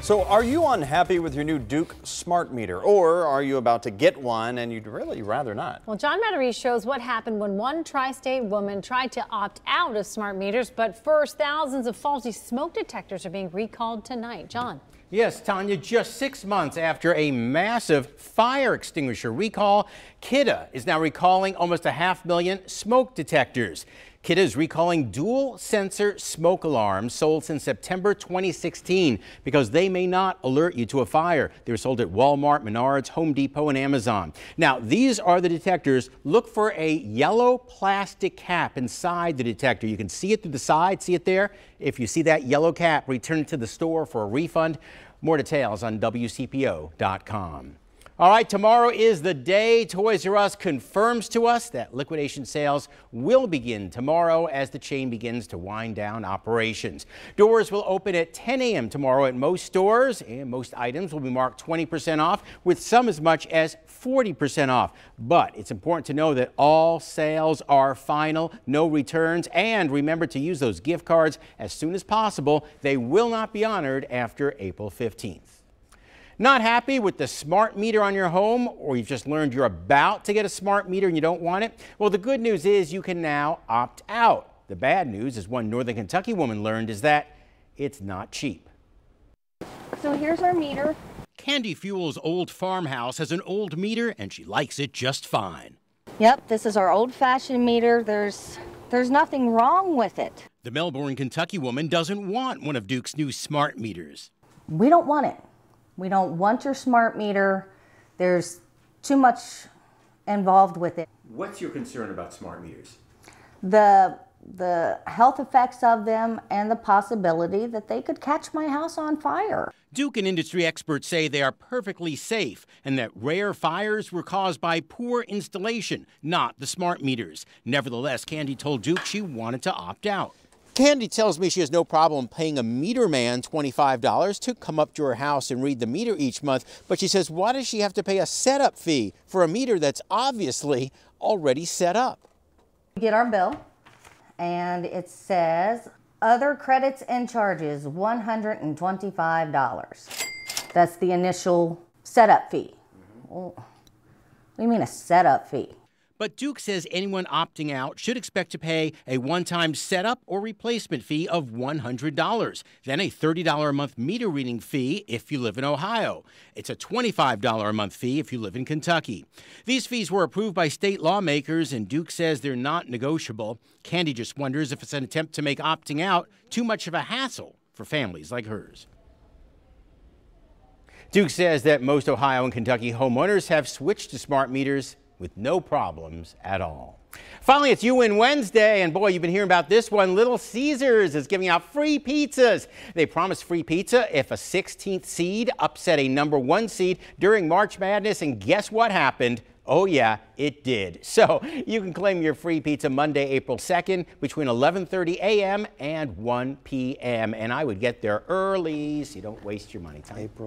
So are you unhappy with your new Duke smart meter, or are you about to get one and you'd really rather not? Well, John Matarese shows what happened when one tri-state woman tried to opt out of smart meters. But first, thousands of faulty smoke detectors are being recalled tonight. John. Yes, Tanya, just 6 months after a massive fire extinguisher recall, Kidde is now recalling almost 500,000 smoke detectors. Kidde is recalling dual sensor smoke alarms sold since September 2016 because they may not alert you to a fire. They were sold at Walmart, Menards, Home Depot, and Amazon. Now, these are the detectors. Look for a yellow plastic cap inside the detector. You can see it through the side. See it there? If you see that yellow cap, return it to the store for a refund. More details on WCPO.com. All right, tomorrow is the day. Toys R Us confirms to us that liquidation sales will begin tomorrow as the chain begins to wind down operations. Doors will open at 10 a.m. tomorrow at most stores, and most items will be marked 20% off, with some as much as 40% off. But it's important to know that all sales are final, no returns, and remember to use those gift cards as soon as possible. They will not be honored after April 15th. Not happy with the smart meter on your home, or you've just learned you're about to get a smart meter and you don't want it? Well, the good news is you can now opt out. The bad news, as one Northern Kentucky woman learned, is that it's not cheap. So here's our meter. Candy Fuel's old farmhouse has an old meter and she likes it just fine. Yep, this is our old-fashioned meter. There's nothing wrong with it. The Melbourne, Kentucky woman doesn't want one of Duke's new smart meters. We don't want it. We don't want your smart meter. There's too much involved with it. What's your concern about smart meters? The health effects of them and the possibility that they could catch my house on fire. Duke and industry experts say they are perfectly safe and that rare fires were caused by poor installation, not the smart meters. Nevertheless, Candy told Duke she wanted to opt out. Candy tells me she has no problem paying a meter man $25 to come up to her house and read the meter each month, but she says, why does she have to pay a setup fee for a meter that's obviously already set up? We get our bill, and it says, other credits and charges, $125. That's the initial setup fee. Well, what do you mean a setup fee? But Duke says anyone opting out should expect to pay a one-time setup or replacement fee of $100, then a $30 a month meter reading fee if you live in Ohio. It's a $25 a month fee if you live in Kentucky. These fees were approved by state lawmakers, and Duke says they're not negotiable. Candy just wonders if it's an attempt to make opting out too much of a hassle for families like hers. Duke says that most Ohio and Kentucky homeowners have switched to smart meters with no problems at all. Finally, it's You Win Wednesday, and boy, you've been hearing about this one. Little Caesars is giving out free pizzas. They promise free pizza if a 16th seed upset a #1 seed during March Madness, and guess what happened? Oh yeah, it did. So you can claim your free pizza Monday, April 2nd between 11:30 a.m. and 1 p.m. And I would get there early so you don't waste your money. April